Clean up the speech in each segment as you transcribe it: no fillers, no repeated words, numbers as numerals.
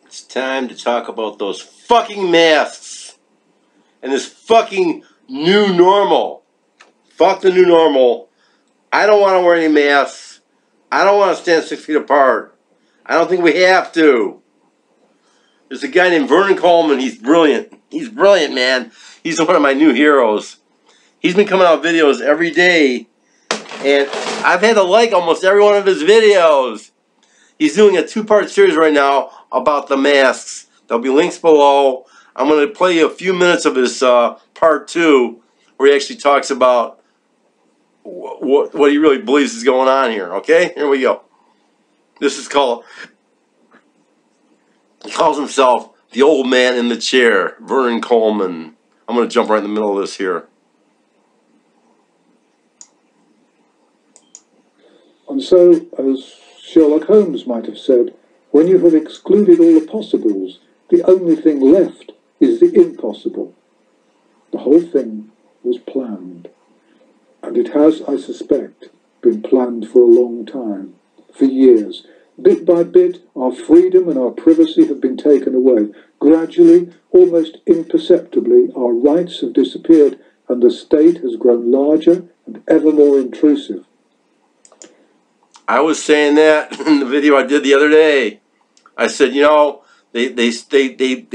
It's time to talk about those fucking masks and this fucking new normal. Fuck the new normal. I don't want to wear any masks. I don't want to stand 6 feet apart. I don't think we have to. There's a guy named Vernon Coleman. He's brilliant. He's brilliant, man. He's one of my new heroes. He's been coming out with videos every day, and I've had to like almost every one of his videos. He's doing a 2-part series right now about the masks. There'll be links below. I'm going to play you a few minutes of his part 2, where he actually talks about what he really believes is going on here. Okay? Here we go. This is called, he calls himself the old man in the chair, Vernon Coleman. I'm going to jump right in the middle of this here. And so, as Sherlock Holmes might have said, when you have excluded all the possibles, the only thing left is the impossible. The whole thing was planned. And it has, I suspect, been planned for a long time, for years. Bit by bit, our freedom and our privacy have been taken away. Gradually, almost imperceptibly, our rights have disappeared, and the state has grown larger and ever more intrusive. I was saying that in the video I did the other day. I said, you know, they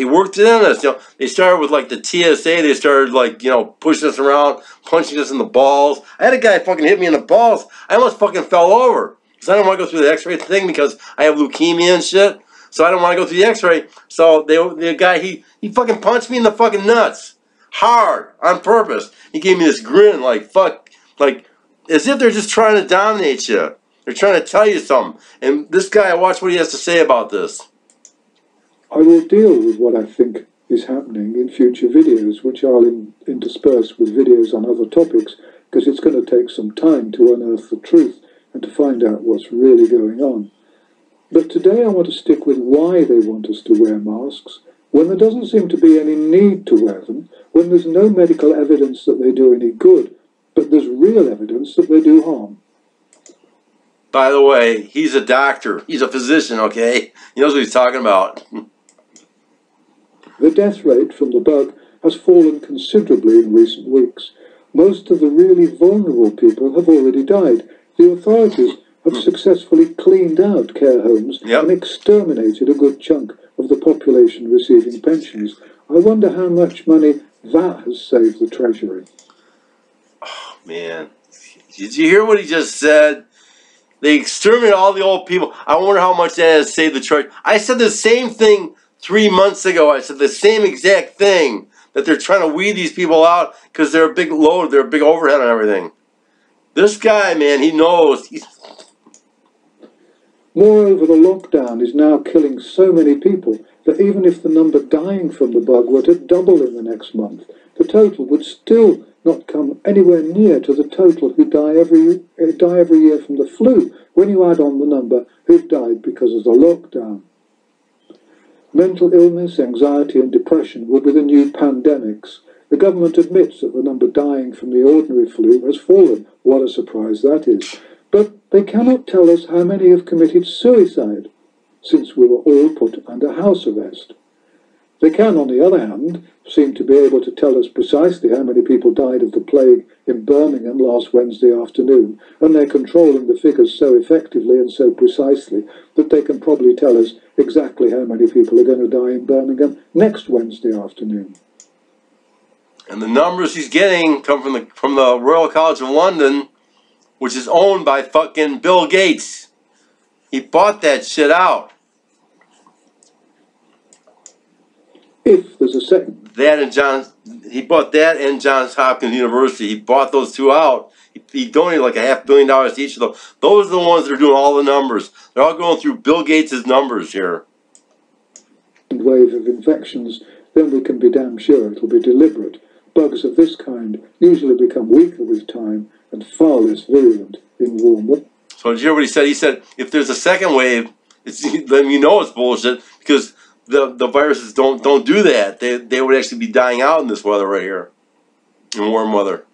worked it in us. You know, they started with like the TSA. They started like, you know, pushing us around, punching us in the balls. I had a guy fucking hit me in the balls. I almost fucking fell over because I didn't want to go through the X-ray thing because I have leukemia and shit. So I don't want to go through the X-ray. So the guy he fucking punched me in the fucking nuts hard on purpose. He gave me this grin like fuck, like as if they're just trying to dominate you. They're trying to tell you something. And this guy, I watch what he has to say about this. I will deal with what I think is happening in future videos, which I'll intersperse with videos on other topics, because it's going to take some time to unearth the truth and to find out what's really going on. But today I want to stick with why they want us to wear masks, when there doesn't seem to be any need to wear them, when there's no medical evidence that they do any good, but there's real evidence that they do harm. By the way, he's a doctor. He's a physician, okay? He knows what he's talking about. The death rate from the bug has fallen considerably in recent weeks. Most of the really vulnerable people have already died. The authorities have successfully cleaned out care homes and exterminated a good chunk of the population receiving pensions. I wonder how much money that has saved the Treasury. Oh, man. Did you hear what he just said? They exterminated all the old people. I wonder how much that has saved the church. I said the same thing 3 months ago. I said the same exact thing, that they're trying to weed these people out because they're a big load, they're a big overhead on everything. This guy, man, he knows. Moreover, the lockdown is now killing so many people that even if the number dying from the bug were to double in the next month, the total would still not come anywhere near to the total who die every year from the flu, when you add on the number who've died because of the lockdown. Mental illness, anxiety and depression will be the new pandemics. The government admits that the number dying from the ordinary flu has fallen. What a surprise that is. But they cannot tell us how many have committed suicide, since we were all put under house arrest. They can, on the other hand, seem to be able to tell us precisely how many people died of the plague in Birmingham last Wednesday afternoon, and they're controlling the figures so effectively and so precisely that they can probably tell us exactly how many people are going to die in Birmingham next Wednesday afternoon. And the numbers he's getting come from the Royal College of London, which is owned by fucking Bill Gates. He bought that shit out. If there's a second. He bought that and Johns Hopkins University. He bought those two out. He donated like $500 million to each of them. Those are the ones that are doing all the numbers. They're all going through Bill Gates' numbers here. Wave of infections, then we can be damn sure it'll be deliberate. Bugs of this kind usually become weaker with time and far less virulent in warm weather. So did you hear what he said? He said if there's a second wave, then you know it's bullshit, because the viruses don't do that. They would actually be dying out in this weather right here, in warm weather.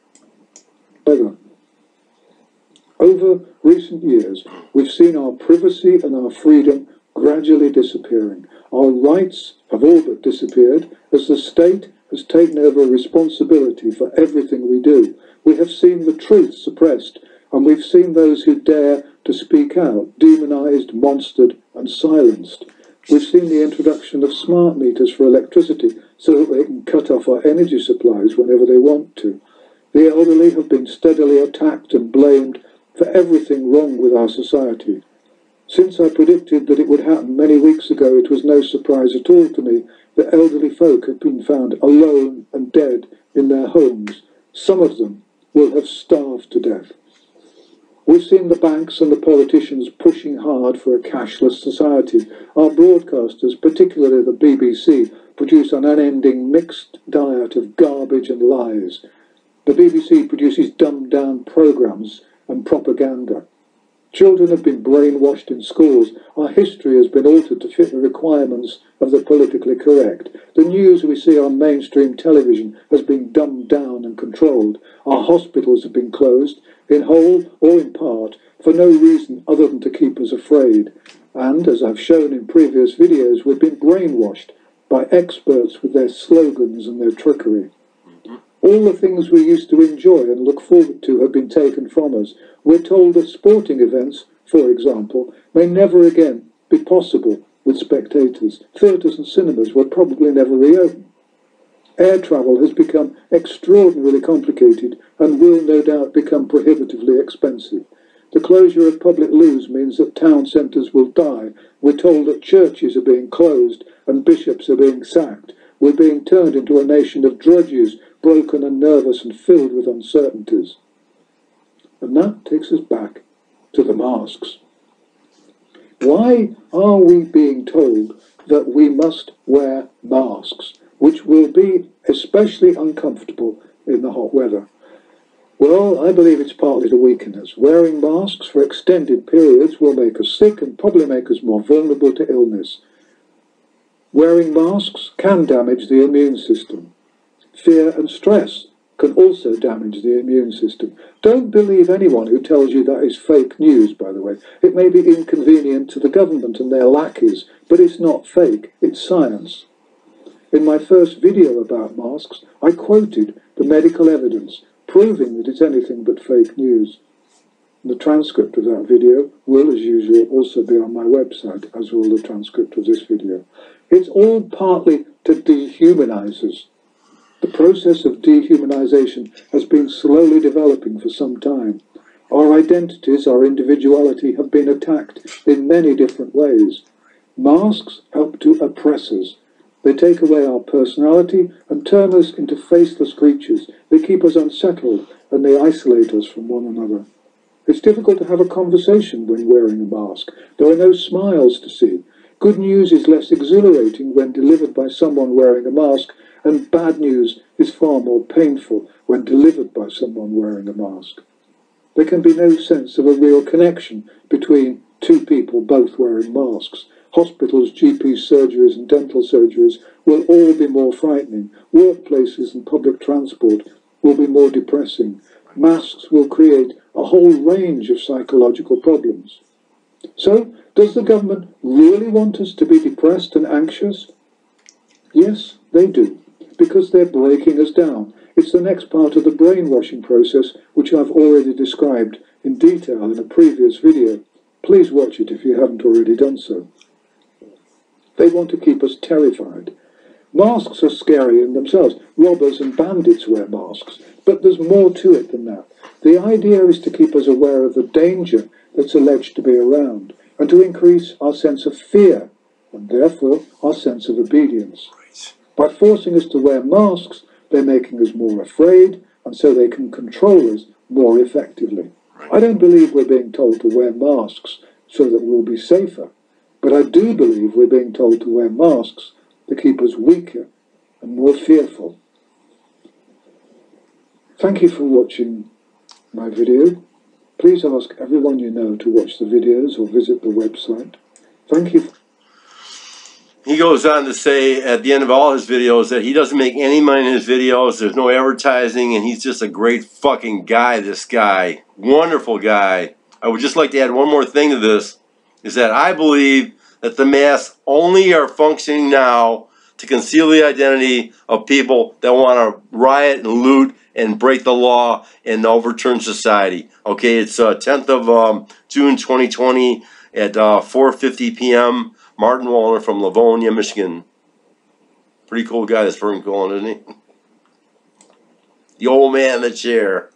Over recent years, we've seen our privacy and our freedom gradually disappearing. Our rights have all but disappeared as the state has taken over responsibility for everything we do. We have seen the truth suppressed, and we've seen those who dare to speak out demonized, monstered, and silenced. We've seen the introduction of smart meters for electricity so that they can cut off our energy supplies whenever they want to. The elderly have been steadily attacked and blamed for everything wrong with our society. Since I predicted that it would happen many weeks ago, it was no surprise at all to me that elderly folk have been found alone and dead in their homes. Some of them will have starved to death. We've seen the banks and the politicians pushing hard for a cashless society. Our broadcasters, particularly the BBC, produce an unending mixed diet of garbage and lies. The BBC produces dumbed-down programmes and propaganda. Children have been brainwashed in schools. Our history has been altered to fit the requirements of the politically correct. The news we see on mainstream television has been dumbed down and controlled. Our hospitals have been closed, in whole or in part, for no reason other than to keep us afraid. And, as I've shown in previous videos, we've been brainwashed by experts with their slogans and their trickery. All the things we used to enjoy and look forward to have been taken from us. We're told that sporting events, for example, may never again be possible with spectators. Theatres and cinemas will probably never reopen. Air travel has become extraordinarily complicated and will no doubt become prohibitively expensive. The closure of public loos means that town centres will die. We're told that churches are being closed and bishops are being sacked. We're being turned into a nation of drudges, broken and nervous and filled with uncertainties. And that takes us back to the masks. Why are we being told that we must wear masks, which will be especially uncomfortable in the hot weather? Well, I believe it's partly to weaken us. Wearing masks for extended periods will make us sick and probably make us more vulnerable to illness. Wearing masks can damage the immune system. Fear and stress can also damage the immune system. Don't believe anyone who tells you that is fake news, by the way. It may be inconvenient to the government and their lackeys, but it's not fake, it's science. In my first video about masks, I quoted the medical evidence, proving that it's anything but fake news. The transcript of that video will, as usual, also be on my website, as will the transcript of this video. It's all partly to dehumanize us. The process of dehumanization has been slowly developing for some time. Our identities, our individuality have been attacked in many different ways. Masks help to oppress us. They take away our personality and turn us into faceless creatures. They keep us unsettled and they isolate us from one another. It's difficult to have a conversation when wearing a mask. There are no smiles to see. Good news is less exhilarating when delivered by someone wearing a mask, and bad news is far more painful when delivered by someone wearing a mask. There can be no sense of a real connection between two people both wearing masks. Hospitals, GPs, surgeries and dental surgeries will all be more frightening. Workplaces and public transport will be more depressing. Masks will create a whole range of psychological problems. So, does the government really want us to be depressed and anxious? Yes, they do, because they're breaking us down. It's the next part of the brainwashing process, which I've already described in detail in a previous video. Please watch it if you haven't already done so. They want to keep us terrified. Masks are scary in themselves. Robbers and bandits wear masks, but there's more to it than that. The idea is to keep us aware of the danger that's alleged to be around, and to increase our sense of fear, and therefore our sense of obedience. By forcing us to wear masks, they're making us more afraid, and so they can control us more effectively. I don't believe we're being told to wear masks so that we'll be safer, but I do believe we're being told to wear masks to keep us weaker and more fearful. Thank you for watching my video. Please ask everyone you know to watch the videos or visit the website. Thank you. He goes on to say at the end of all his videos that he doesn't make any money in his videos. There's no advertising, and he's just a great fucking guy, this guy. Wonderful guy. I would just like to add one more thing to this, is that I believe that the masks only are functioning now to conceal the identity of people that want to riot and loot and break the law and overturn society. Okay, it's 10th of June 2020 at 4:50 p.m. Martin Wallner from Livonia, Michigan. Pretty cool guy, this Vernon Coleman, isn't he? The old man in the chair.